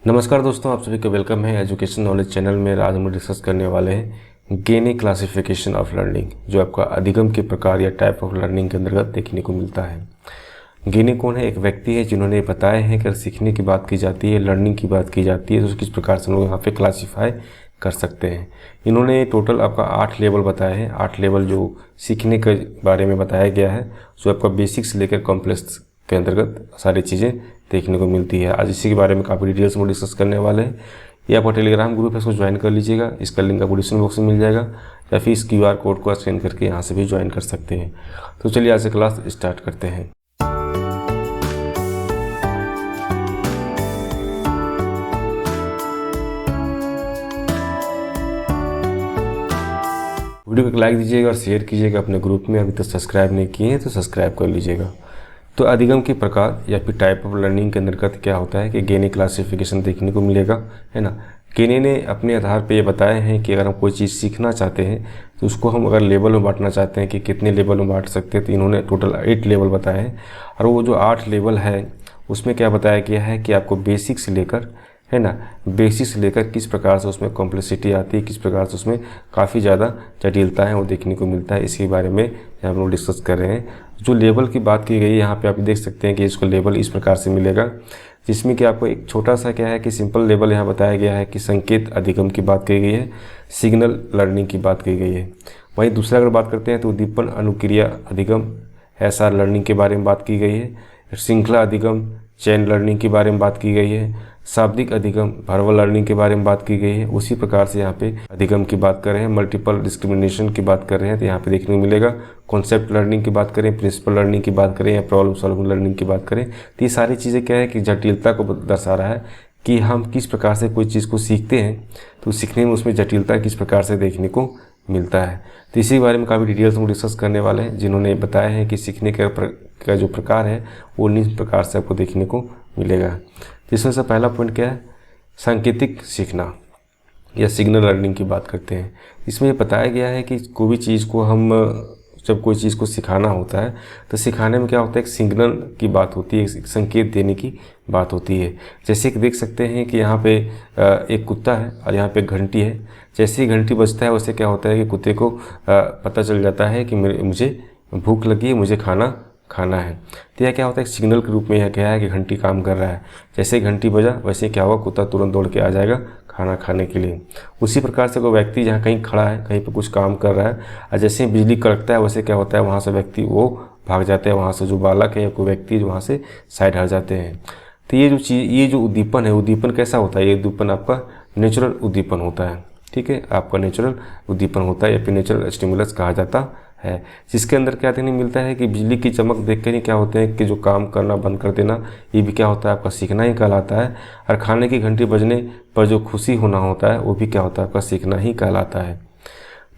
नमस्कार दोस्तों, आप सभी का वेलकम है एजुकेशन नॉलेज चैनल में। आज हम डिस्कस करने वाले हैं गेनी क्लासिफिकेशन ऑफ लर्निंग, जो आपका अधिगम के प्रकार या टाइप ऑफ लर्निंग के अंतर्गत देखने को मिलता है। गेनी कौन है? एक व्यक्ति है जिन्होंने बताया है कि अगर सीखने की बात की जाती है, लर्निंग की बात की जाती है, तो किस प्रकार से हम लोग यहाँ पे क्लासीफाई कर सकते हैं। इन्होंने टोटल आपका 8 लेवल बताए हैं। 8 लेवल जो सीखने के बारे में बताया गया है, जो आपका बेसिक से लेकर कॉम्प्लेक्स के अंतर्गत सारी चीज़ें देखने को मिलती है। आज इसी के बारे में काफ़ी डिटेल्स में डिस्कस करने वाले हैं। ये आपका टेलीग्राम ग्रुप है, इसको ज्वाइन कर लीजिएगा। इसका लिंक आपको डिस्क्रिप्शन बॉक्स में मिल जाएगा, या फिर इस QR कोड को स्कैन करके यहाँ से भी ज्वाइन कर सकते हैं। तो चलिए आज से क्लास स्टार्ट करते हैं। वीडियो को लाइक दीजिएगा और शेयर कीजिएगा अपने ग्रुप में। अभी तक सब्सक्राइब नहीं किए हैं तो सब्सक्राइब कर लीजिएगा। तो अधिगम के प्रकार या फिर टाइप ऑफ लर्निंग के अंतर्गत क्या होता है कि गेनी क्लासिफिकेशन देखने को मिलेगा, है ना। गेनी ने अपने आधार पे ये बताए हैं कि अगर हम कोई चीज़ सीखना चाहते हैं तो उसको हम अगर लेवल में बांटना चाहते हैं कि कितने लेवल में बांट सकते हैं, तो इन्होंने टोटल 8 लेवल बताए हैं। और वो जो 8 लेवल है उसमें क्या बताया गया है कि आपको बेसिक से लेकर, है ना, बेसिक से लेकर किस प्रकार से उसमें कॉम्प्लेक्सिटी आती है, किस प्रकार से उसमें काफ़ी ज़्यादा जटिलता है वो देखने को मिलता है। इसके बारे में हम लोग डिस्कस कर रहे हैं। जो लेवल की बात की गई है यहाँ पे आप देख सकते हैं कि इसको लेवल इस प्रकार से मिलेगा, जिसमें कि आपको एक छोटा सा क्या है कि सिंपल लेवल यहाँ बताया गया है कि संकेत अधिगम की बात की गई है, सिग्नल लर्निंग की बात की गई है। वहीं दूसरा अगर बात करते हैं तो उद्दीपन अनुक्रिया अधिगम SR लर्निंग के बारे में बात की गई है। श्रृंखला अधिगम चेन लर्निंग के बारे में बात की गई है। शाब्दिक अधिगम वर्बल लर्निंग के बारे में बात की गई है। उसी प्रकार से यहाँ पे अधिगम की बात कर रहे हैं, मल्टीपल डिस्क्रिमिनेशन की बात कर रहे हैं, तो यहाँ पे देखने को मिलेगा। कॉन्सेप्ट लर्निंग की बात करें, प्रिंसिपल लर्निंग की बात करें, या प्रॉब्लम सॉल्विंग लर्निंग की बात करें, तो ये सारी चीज़ें क्या है कि जटिलता को दर्शा रहा है कि हम किस प्रकार से कोई चीज़ को सीखते हैं, तो सीखने में उसमें जटिलता किस प्रकार से देखने को मिलता है। तो इसी के बारे में काफ़ी डिटेल्स में डिस्कस करने वाले हैं, जिन्होंने बताया है कि सीखने का जो प्रकार है वो निम्न प्रकार से आपको देखने को मिलेगा। जिसमें से पहला पॉइंट क्या है, सांकेतिक सीखना या सिग्नल लर्निंग की बात करते हैं। इसमें ये बताया गया है कि कोई भी चीज़ को हम जब कोई चीज़ को सिखाना होता है तो सिखाने में क्या होता है, एक सिग्नल की बात होती है, एक संकेत देने की बात होती है। जैसे कि देख सकते हैं कि यहाँ पे एक कुत्ता है और यहाँ पे घंटी है। जैसे ही घंटी बजता है वैसे क्या होता है कि कुत्ते को पता चल जाता है कि मुझे भूख लगी है, मुझे खाना है। तो यह क्या होता है, एक सिग्नल के रूप में यह क्या है कि घंटी काम कर रहा है। जैसे ही घंटी बजा वैसे क्या होगा, कुत्ता तुरंत दौड़ के आ जाएगा खाना खाने के लिए। उसी प्रकार से कोई व्यक्ति जहाँ कहीं खड़ा है, कहीं पर कुछ काम कर रहा है, और जैसे ही बिजली कड़कता है वैसे क्या होता है, वहाँ से व्यक्ति वो भाग जाते हैं, वहाँ से जो बालक है या कोई व्यक्ति वहाँ से साइड हट जाते हैं। तो ये जो उद्दीपन है, उद्दीपन कैसा होता है, ये उद्दीपन आपका नेचुरल उद्दीपन होता है। ठीक है, आपका नेचुरल उद्दीपन होता है या फिर नेचुरल स्टिमुलस कहा जाता है, जिसके अंदर क्या देखने मिलता है कि बिजली की चमक देख कर ही क्या होते हैं कि जो काम करना बंद कर देना, ये भी क्या होता है, आपका सीखना ही कहलाता है। और खाने की घंटी बजने पर जो खुशी होना होता है वो भी क्या होता है, आपका सीखना ही कहलाता है।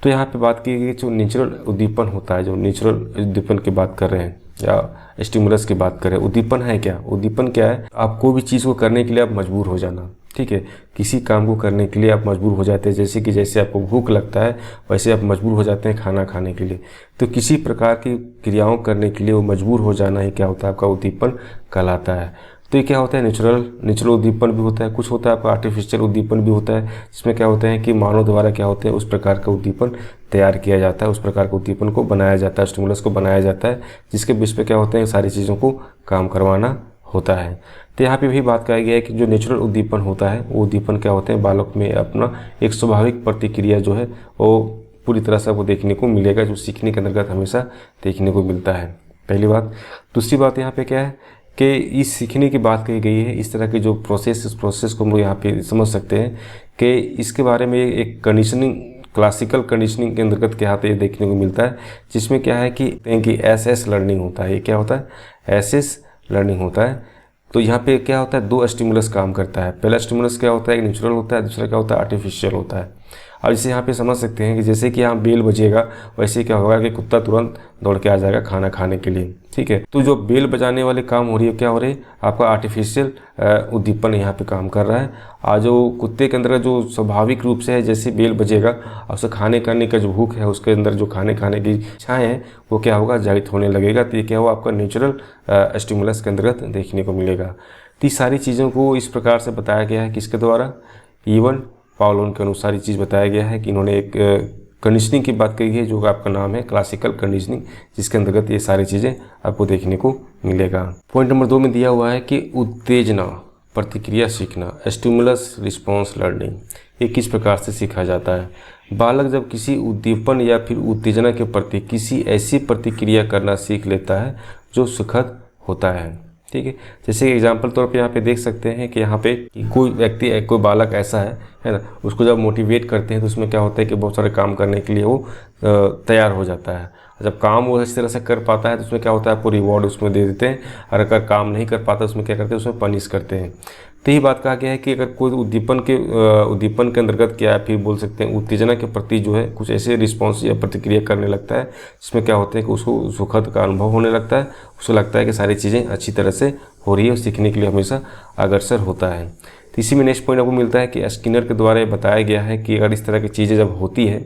तो यहाँ पे बात की गई जो नेचुरल उद्दीपन होता है, जो नेचुरल उद्दीपन की बात कर रहे हैं या स्टिमुलस की बात करें, उद्दीपन है क्या, उद्दीपन क्या है, आप कोई भी चीज़ को करने के लिए आप मजबूर हो जाना। ठीक है, किसी काम को करने के लिए आप मजबूर हो जाते हैं, जैसे आपको भूख लगता है वैसे आप मजबूर हो जाते हैं खाना खाने के लिए। तो किसी प्रकार की क्रियाओं करने के लिए वो मजबूर हो जाना ही क्या होता है, आपका उद्दीपन कहलाता है। तो ये क्या होता है, नेचुरल उद्दीपन भी होता है, कुछ होता है आपका आर्टिफिशियल उद्दीपन भी होता है, जिसमें क्या होता है कि मानव द्वारा क्या होते हैं उस प्रकार का उद्दीपन तैयार किया जाता है, उस प्रकार के उद्दीपन को बनाया जाता है, स्टिमुलस को बनाया जाता है, जिसके बेस पे क्या होते हैं सारी चीज़ों को काम करवाना होता है। तो यहाँ पे भी बात कही गई है कि जो नेचुरल उद्दीपन होता है वो उद्दीपन क्या होते हैं, बालक में अपना एक स्वाभाविक प्रतिक्रिया जो है वो पूरी तरह से आपको देखने को मिलेगा, जो सीखने के अंतर्गत हमेशा देखने को मिलता है। पहली बात। दूसरी बात यहाँ पे क्या है कि इस सीखने की बात कही गई है, इस तरह की जो इस प्रोसेस को हम लोग यहाँ पे समझ सकते हैं कि इसके बारे में एक कंडीशनिंग, क्लासिकल कंडीशनिंग के अंतर्गत क्या होता है ये देखने को मिलता है, जिसमें क्या है कि SS लर्निंग होता है। ये क्या होता है, SS लर्निंग होता है। तो यहाँ पे क्या होता है, 2 स्टिमुलस काम करता है। पहला स्टिमुलस क्या होता है, एक नेचुरल होता है, दूसरा क्या होता है, आर्टिफिशियल होता है। और इसे यहाँ पे समझ सकते हैं कि जैसे कि यहाँ बेल बजेगा वैसे क्या होगा कि कुत्ता तुरंत दौड़ के आ जाएगा खाना खाने के लिए। ठीक है, तो जो बेल बजाने वाले काम हो रही है क्या हो रही है, आपका आर्टिफिशियल उद्दीपन यहाँ पे काम कर रहा है। और जो कुत्ते के अंदर जो स्वाभाविक रूप से है, जैसे बेल बजेगा और उसे खाने करने का जो भूख है, उसके अंदर जो खाने की इच्छाएँ हैं वो क्या होगा, जागृत होने लगेगा। तो ये क्या होगा, आपका नेचुरल स्टिमुलस के अंतर्गत देखने को मिलेगा। तो सारी चीज़ों को इस प्रकार से बताया गया है किसके द्वारा, इवन पावलोन के अनुसार ये चीज़ बताया गया है कि इन्होंने एक कंडीशनिंग की बात कही है जो आपका नाम है क्लासिकल कंडीशनिंग, जिसके अंतर्गत ये सारी चीज़ें आपको देखने को मिलेगा। पॉइंट नंबर 2 में दिया हुआ है कि उत्तेजना प्रतिक्रिया सीखना, स्टिमुलस रिस्पॉन्स लर्निंग, ये किस प्रकार से सीखा जाता है। बालक जब किसी उद्दीपन या फिर उत्तेजना के प्रति किसी ऐसी प्रतिक्रिया करना सीख लेता है जो सुखद होता है। ठीक है, जैसे एग्जाम्पल तौर पे यहाँ पे देख सकते हैं कि यहाँ पे कोई व्यक्ति, कोई बालक ऐसा है ना, उसको जब मोटिवेट करते हैं तो उसमें क्या होता है कि बहुत सारे काम करने के लिए वो तैयार हो जाता है। जब काम वो इस तरह से कर पाता है तो उसमें क्या होता है, आपको रिवॉर्ड उसमें दे देते हैं, और अगर काम नहीं कर पाता उसमें क्या करते हैं, उसमें पनिश करते हैं। तो यही बात कहा गया है कि अगर कोई उद्दीपन के अंतर्गत क्या फिर बोल सकते हैं उत्तेजना के प्रति जो है कुछ ऐसे रिस्पॉन्स या प्रतिक्रिया करने लगता है जिसमें क्या होता है कि उसको सुखद का अनुभव होने लगता है, उसको लगता है कि सारी चीज़ें अच्छी तरह से हो रही है और सीखने के लिए हमेशा अग्रसर होता है। तो इसी में नेक्स्ट पॉइंट आपको मिलता है कि स्किनर के द्वारा ये बताया गया है कि अगर इस तरह की चीज़ें जब होती है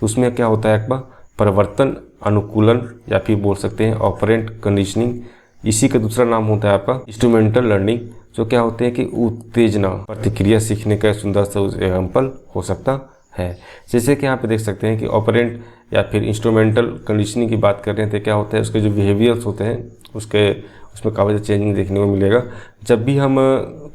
तो उसमें क्या होता है, आपका परिवर्तन अनुकूलन या फिर बोल सकते हैं ऑपरेंट कंडीशनिंग। इसी का दूसरा नाम होता है आपका इंस्ट्रूमेंटल लर्निंग, जो क्या होते हैं कि उत्तेजना प्रतिक्रिया सीखने का सुंदर सा एग्जाम्पल हो सकता है। जैसे कि यहाँ पे देख सकते हैं कि ऑपरेंट या फिर इंस्ट्रूमेंटल कंडीशनिंग की बात कर रहे हैं तो क्या होता है, उसके जो बिहेवियर्स होते हैं उसमें काफ़ी चेंजिंग देखने को मिलेगा। जब भी हम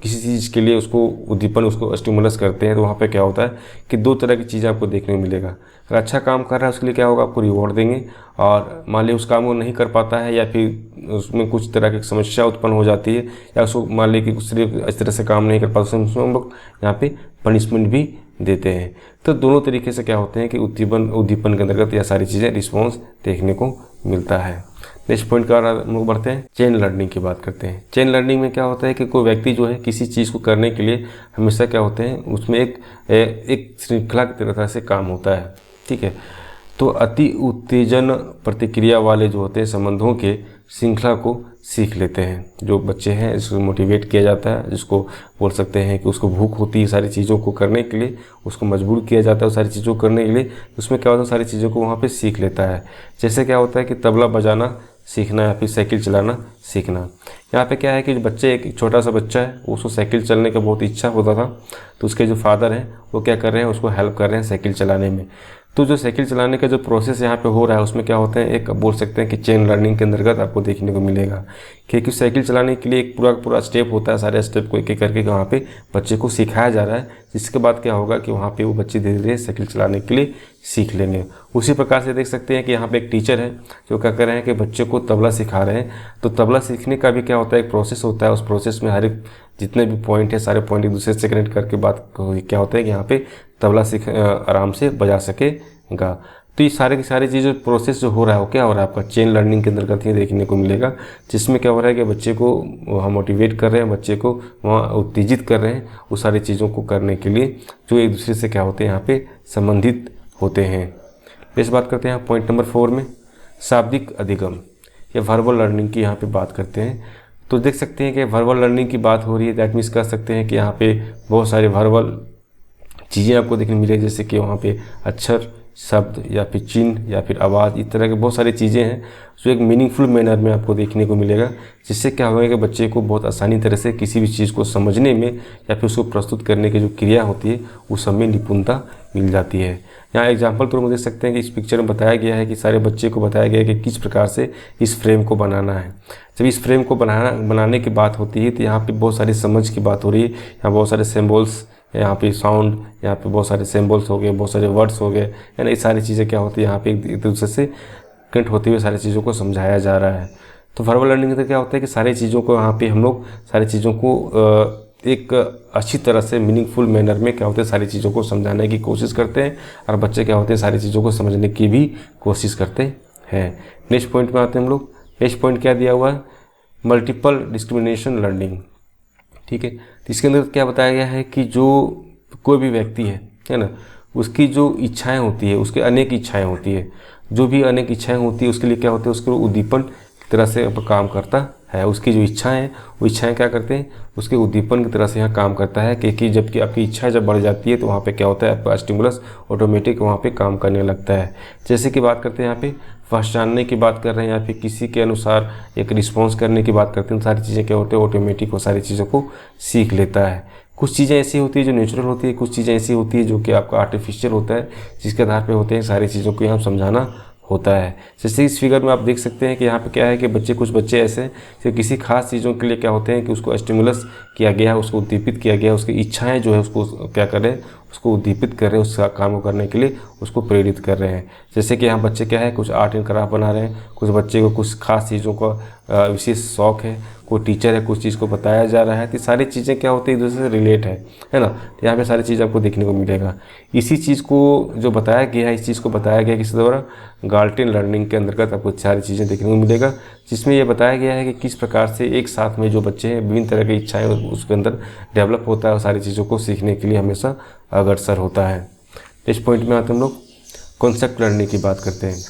किसी चीज़ के लिए उसको उद्दीपन, उसको स्टिमुलस करते हैं तो वहाँ पे क्या होता है कि 2 तरह की चीज़ें आपको देखने को मिलेगा। अगर अच्छा काम कर रहा है उसके लिए क्या होगा, आपको रिवॉर्ड देंगे, और मान लीजिए उस काम को नहीं कर पाता है या फिर उसमें कुछ तरह की समस्या उत्पन्न हो जाती है या उसको मान लीजिए कि सिर्फ इस तरह से काम नहीं कर पाता, उसमें हम लोग यहाँ पे पनिशमेंट भी देते हैं। तो दोनों तरीके से क्या होते हैं कि उद्दीपन के अंतर्गत यह सारी चीज़ें रिस्पॉन्स देखने को मिलता है। नेक्स्ट पॉइंट का हम बढ़ते हैं, चेन लर्निंग की बात करते हैं। चेन लर्निंग में क्या होता है कि कोई व्यक्ति जो है किसी चीज़ को करने के लिए हमेशा क्या होते हैं, उसमें एक श्रृंखला की तरह से काम होता है। ठीक है, तो अति उत्तेजन प्रतिक्रिया वाले जो होते हैं संबंधों के श्रृंखला को सीख लेते हैं। जो बच्चे हैं इसको मोटिवेट किया जाता है, जिसको बोल सकते हैं कि उसको भूख होती है सारी चीज़ों को करने के लिए, उसको मजबूर किया जाता है सारी चीज़ों को करने के लिए, उसमें क्या होता है सारी चीज़ों को वहाँ पे सीख लेता है। जैसे क्या होता है कि तबला बजाना सीखना या फिर साइकिल चलाना सीखना। यहाँ पे क्या है कि बच्चे, एक छोटा सा बच्चा है, उसको साइकिल चलने का बहुत इच्छा होता था, तो उसके जो फादर हैं वो क्या कर रहे हैं, उसको हेल्प कर रहे हैं साइकिल चलाने में। तो जो साइकिल चलाने का जो प्रोसेस यहाँ पे हो रहा है उसमें क्या होते हैं, एक बोल सकते हैं कि चेन लर्निंग के अंतर्गत आपको देखने को मिलेगा, क्योंकि साइकिल चलाने के लिए एक पूरा स्टेप होता है, सारे स्टेप को एक एक करके वहाँ पे बच्चे को सिखाया जा रहा है, जिसके बाद क्या होगा कि वहाँ पे वो बच्चे धीरे धीरे साइकिल चलाने के लिए सीख लेंगे। उसी प्रकार से देख सकते हैं कि यहाँ पे एक टीचर है जो क्या कर रहे हैं कि बच्चे को तबला सिखा रहे हैं। तो तबला सीखने का भी क्या होता है, एक प्रोसेस होता है, उस प्रोसेस में हर एक जितने भी पॉइंट है सारे पॉइंट एक दूसरे से कनेक्ट करके बात क्या होता है कि यहाँ पे तबला आराम से बजा सकेगा। तो ये सारे की सारी चीज़ें प्रोसेस जो हो रहा है वो क्या हो रहा है, आपका चेन लर्निंग के अंतर्गत ही देखने को मिलेगा, जिसमें क्या हो रहा है कि बच्चे को वहाँ मोटिवेट कर रहे हैं, बच्चे को वहाँ उत्तेजित कर रहे हैं वो सारी चीज़ों को करने के लिए, जो एक दूसरे से क्या होते हैं यहाँ पे संबंधित होते हैं। इस बात करते हैं पॉइंट नंबर 4 में, शाब्दिक अधिगम या वर्बल लर्निंग की यहाँ पे बात करते हैं। तो देख सकते हैं कि वर्बल लर्निंग की बात हो रही है, दैट मीन्स कह सकते हैं कि यहाँ पे बहुत सारे वर्बल चीज़ें आपको देखने मिलेगी, जैसे कि वहाँ पे अक्षर, शब्द या फिर चिन्ह या फिर आवाज़, इस तरह के बहुत सारी चीज़ें हैं जो एक मीनिंगफुल मैनर में आपको देखने को मिलेगा, जिससे क्या होगा कि बच्चे को बहुत आसानी तरह से किसी भी चीज़ को समझने में या फिर उसको प्रस्तुत करने की जो क्रिया होती है उस सब में निपुणता मिल जाती है। यहाँ एग्जाम्पल तो हम देख सकते हैं कि इस पिक्चर में बताया गया है कि सारे बच्चे को बताया गया है कि किस प्रकार से इस फ्रेम को बनाना है। जब इस फ्रेम को बनाने की बात होती है तो यहाँ पे बहुत सारी समझ की बात हो रही है, यहाँ बहुत सारे सिम्बल्स, यहाँ पे साउंड, यहाँ पे बहुत सारे सिम्बल्स हो गए, बहुत सारे वर्ड्स हो गए, है ना, ये सारी चीज़ें क्या होती है यहाँ पे एक दूसरे से कनेक्ट होते हुए सारी चीज़ों को समझाया जा रहा है। तो वर्बल लर्निंग में क्या होता है कि सारी चीज़ों को यहाँ पे हम लोग सारी चीज़ों को एक अच्छी तरह से मीनिंगफुल मैनर में क्या होते हैं सारी चीज़ों को समझाने की कोशिश करते हैं, और बच्चे क्या होते हैं सारी चीज़ों को समझने की भी कोशिश करते हैं। नेक्स्ट पॉइंट में आते हैं हम लोग। नेक्स्ट पॉइंट क्या दिया हुआ है, मल्टीपल डिस्क्रिमिनेशन लर्निंग। ठीक है, तो इसके अंदर क्या बताया गया है कि जो कोई भी व्यक्ति है ना, उसकी जो इच्छाएं होती है, उसके अनेक इच्छाएं होती है, जो भी अनेक इच्छाएं होती है उसके लिए क्या होते हैं, उसको उद्दीपन की तरह से काम करता है। उसकी जो इच्छाएं हैं वो इच्छाएं क्या करते हैं, उसके उद्दीपन की तरह से यहाँ काम करता है, क्योंकि जबकि आपकी इच्छा जब बढ़ जाती है तो वहाँ पे क्या होता है, आपका स्टिमुलस ऑटोमेटिक वहाँ पे काम करने लगता है। जैसे कि बात करते हैं यहाँ पे पहचानने की बात कर रहे हैं या फिर किसी के अनुसार एक रिस्पॉन्स करने की बात करते हैं, सारी चीज़ें क्या होते हैं ऑटोमेटिक वो सारी चीज़ों को सीख लेता है। कुछ चीज़ें ऐसी होती है जो नेचुरल होती है, कुछ चीज़ें ऐसी होती है जो कि आपका आर्टिफिशियल होता है, जिसके आधार पे होते हैं सारी चीज़ों को यहाँ समझाना होता है। जैसे इस फिगर में आप देख सकते हैं कि यहाँ पे क्या है कि कुछ बच्चे ऐसे हैं कि किसी खास चीज़ों के लिए क्या होते हैं कि उसको स्टिमुलस किया गया है, उसको उद्दीपित किया गया है, उसकी इच्छाएं जो है उसको क्या कर रहे हैं, उसको उद्दीपित कर रहे हैं, उस काम को करने के लिए उसको प्रेरित कर रहे हैं। जैसे कि यहाँ बच्चे क्या है कुछ आर्ट एंड क्राफ्ट बना रहे हैं, कुछ बच्चे को कुछ खास चीज़ों का विशेष शौक है, कोई टीचर है कुछ चीज़ को बताया जा रहा है, तो सारी चीज़ें क्या होती है एक दूसरे से रिलेट है ना। तो यहाँ पे सारी चीज़ आपको देखने को मिलेगा। इसी चीज़ को जो बताया गया है, इस चीज़ को बताया गया किसी द्वारा, गाल्टन लर्निंग के अंतर्गत आपको सारी चीज़ें देखने को मिलेगा, जिसमें ये बताया गया है कि किस प्रकार से एक साथ में जो बच्चे हैं विभिन्न तरह की इच्छाएँ उसके अंदर डेवलप होता है और सारी चीज़ों को सीखने के लिए हमेशा अग्रसर होता है। इस पॉइंट में आते हम लोग कॉन्सेप्ट लर्निंग की बात करते हैं।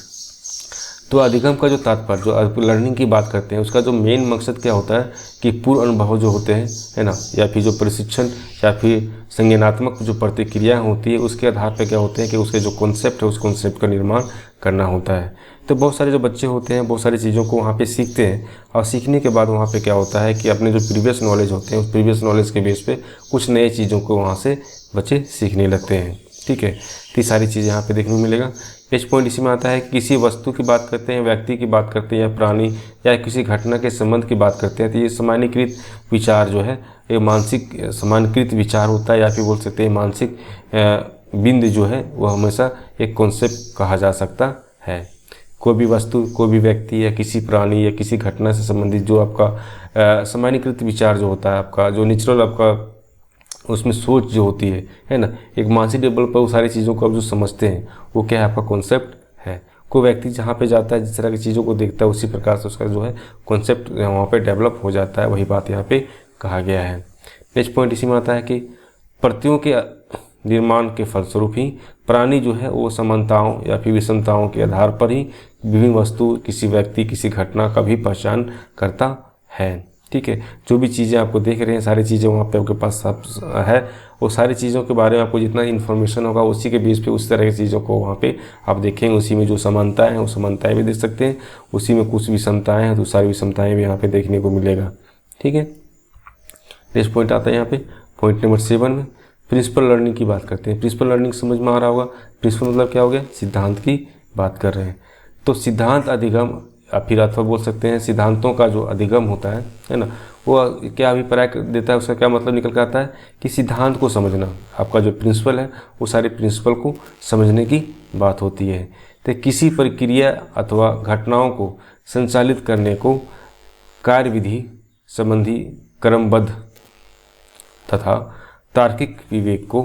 तो अधिगम का जो तात्पर्य, जो लर्निंग की बात करते हैं, उसका जो मेन मकसद क्या होता है कि पूर्व अनुभव जो होते हैं है ना, या फिर जो प्रशिक्षण या फिर संज्ञानात्मक जो प्रतिक्रिया होती है उसके आधार पर क्या होते हैं कि उसके जो कॉन्सेप्ट है उस कॉन्सेप्ट का निर्माण करना होता है। तो बहुत सारे जो बच्चे होते हैं बहुत सारी चीज़ों को वहाँ पे सीखते हैं और सीखने के बाद वहाँ पे क्या होता है कि अपने जो प्रीवियस नॉलेज होते हैं उस प्रीवियस नॉलेज के बेस पे कुछ नए चीज़ों को वहाँ से बच्चे सीखने लगते हैं। ठीक है, तो ये सारी चीज़ें यहाँ पे देखने को मिलेगा। नेक्स्ट पॉइंट इसी में आता है कि किसी वस्तु की बात करते हैं, व्यक्ति की बात करते हैं या प्राणी या किसी घटना के संबंध की बात करते हैं, तो ये सामान्यीकृत विचार जो है ये मानसिक सामान्यीकृत विचार होता है या फिर बोल सकते हैं मानसिक बिंदु जो है वो हमेशा एक कॉन्सेप्ट कहा जा सकता है। कोई भी वस्तु, कोई भी व्यक्ति या किसी प्राणी या किसी घटना से संबंधित जो आपका सामान्यीकृत विचार जो होता है, आपका जो नेचुरल आपका उसमें सोच जो होती है ना, एक मानसिक लेवल पर वो सारी चीज़ों को आप जो समझते हैं वो क्या है, आपका कॉन्सेप्ट है। कोई व्यक्ति जहाँ पे जाता है जिस तरह की चीज़ों को देखता है उसी प्रकार से उसका जो है कॉन्सेप्ट वहाँ पे डेवलप हो जाता है, वही बात यहाँ पे कहा गया है। नेक्स्ट पॉइंट इसी में आता है कि प्रतियों के निर्माण के फलस्वरूप ही प्राणी जो है वो समानताओं या फिर विषमताओं के आधार पर ही विभिन्न वस्तु, किसी व्यक्ति, किसी घटना का भी पहचान करता है। ठीक है, जो भी चीज़ें आपको देख रहे हैं सारी चीज़ें वहाँ पे आपके पास है, वो सारी चीज़ों के बारे में आपको जितना इन्फॉर्मेशन होगा उसी के बेस पे उस तरह की चीज़ों को वहाँ पे आप देखेंगे। उसी में जो समानताएं हैं वो समानताएं भी देख सकते हैं, उसी में कुछ विषमताएं हैं तो सारी विषमताएं भी यहाँ पे देखने को मिलेगा। ठीक है, नेक्स्ट पॉइंट आता है यहाँ पे पॉइंट नंबर 7 में प्रिंसिपल लर्निंग की बात करते हैं। प्रिंसिपल लर्निंग समझ में आ रहा होगा। प्रिंसिपल मतलब क्या हो गया, सिद्धांत की बात कर रहे हैं। तो सिद्धांत अधिगम या फिर अथवा बोल सकते हैं सिद्धांतों का जो अधिगम होता है ना, वो क्या अभिप्राय देता है, उसका क्या मतलब निकल कर आता है कि सिद्धांत को समझना। आपका जो प्रिंसिपल है वो सारे प्रिंसिपल को समझने की बात होती है। तो किसी प्रक्रिया अथवा घटनाओं को संचालित करने को कार्यविधि संबंधी क्रमबद्ध तथा तार्किक विवेक को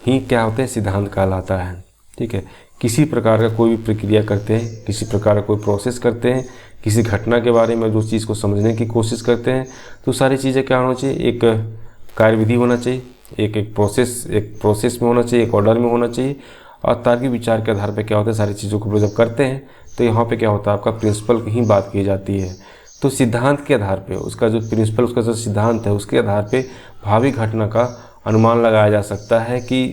ही क्या होते हैं, सिद्धांत कहलाता है। ठीक है, किसी प्रकार का कोई भी प्रक्रिया करते हैं, किसी प्रकार का कोई प्रोसेस करते हैं, किसी घटना के बारे में जो चीज़ को समझने की कोशिश करते हैं, तो सारी चीज़ें क्या होना चाहिए, एक कार्यविधि होना चाहिए, एक प्रोसेस में होना चाहिए, एक ऑर्डर में होना चाहिए। और तार्किक विचार के आधार पर क्या होता है, सारी चीज़ों को जब करते हैं तो यहाँ पे क्या होता है, आपका प्रिंसिपल की ही बात की जाती है। तो सिद्धांत के आधार पे उसका जो प्रिंसिपल, उसका जो सिद्धांत है उसके आधार पे भावी घटना का अनुमान लगाया जा सकता है कि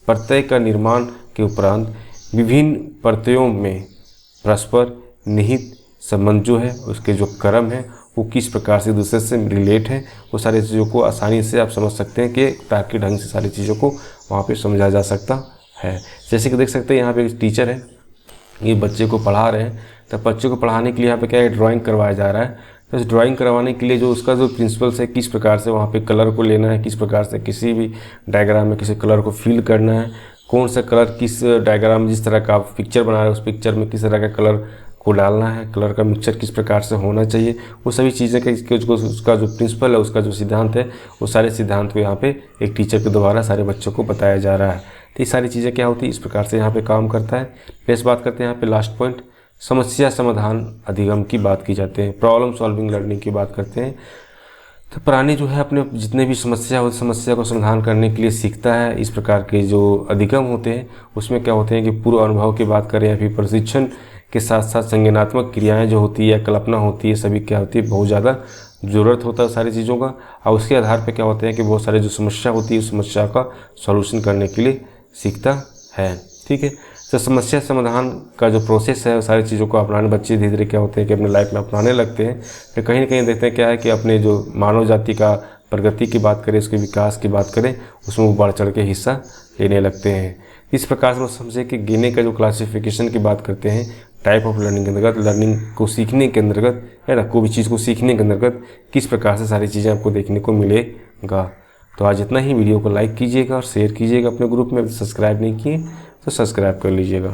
प्रत्यय का निर्माण के उपरांत विभिन्न प्रत्ययों में परस्पर निहित संबंध जो है, उसके जो क्रम है वो किस प्रकार से दूसरे से रिलेट है, वो सारी चीज़ों को आसानी से आप समझ सकते हैं कि तार्किक ढंग से सारी चीज़ों को वहाँ पे समझा जा सकता है। जैसे कि देख सकते हैं यहाँ पे एक टीचर है, ये बच्चे को पढ़ा रहे हैं, तो बच्चे को पढ़ाने के लिए यहाँ पे क्या है, ड्राइंग करवाया जा रहा है। तो इस ड्राइंग करवाने के लिए जो उसका जो प्रिंसिपल्स है, किस प्रकार से वहाँ पे कलर को लेना है, किस प्रकार से किसी भी डायग्राम में किसी कलर को फिल करना है, कौन सा कलर किस डायग्राम में, जिस तरह का आप पिक्चर बना रहे हैं उस पिक्चर में किस तरह का कलर को डालना है, कलर का मिक्सचर किस प्रकार से होना चाहिए, वो सभी चीज़ें उसका जो प्रिंसिपल है, उसका जो सिद्धांत है, वो सारे सिद्धांत को यहाँ पे एक टीचर के द्वारा सारे बच्चों को बताया जा रहा है। तो ये सारी चीज़ें क्या होती है, इस प्रकार से यहाँ पे काम करता है। नेक्स्ट बात करते हैं यहाँ पे लास्ट पॉइंट, समस्या समाधान अधिगम की बात की जाती है, प्रॉब्लम सॉल्विंग लर्निंग की बात करते हैं। तो प्राणी जो है अपने जितने भी समस्या हो, समस्या को समाधान करने के लिए सीखता है। इस प्रकार के जो अधिगम होते हैं उसमें क्या होते हैं कि पूर्व अनुभव की बात करें या फिर प्रशिक्षण के साथ साथ संज्ञानात्मक क्रियाएं जो होती है, कल्पना होती है, सभी क्या होती है, बहुत ज़्यादा ज़रूरत होता है सारी चीज़ों का। और उसके आधार पर क्या होते हैं कि बहुत सारे जो समस्या होती है उस समस्या का सॉल्यूशन करने के लिए सीखता है। ठीक है, तो समस्या समाधान का जो प्रोसेस है वो सारी चीज़ों को अपनाने बच्चे धीरे धीरे क्या होते हैं कि अपने लाइफ में अपनाने लगते हैं। फिर कहीं ना कहीं देखते हैं क्या है कि अपने जो मानव जाति का प्रगति की बात करें, उसके विकास की बात करें, उसमें वो बढ़ चढ़ के हिस्सा लेने लगते हैं। इस प्रकार से हम समझे कि गेने का जो क्लासिफिकेशन की बात करते हैं टाइप ऑफ लर्निंग के अंतर्गत, लर्निंग को सीखने के अंतर्गत, है ना, कोई भी चीज़ को सीखने के अंतर्गत किस प्रकार से सारी चीज़ें आपको देखने को मिलेगा। तो आज इतना ही। वीडियो को लाइक कीजिएगा और शेयर कीजिएगा अपने ग्रुप में। सब्सक्राइब नहीं किए तो सब्सक्राइब कर लीजिएगा।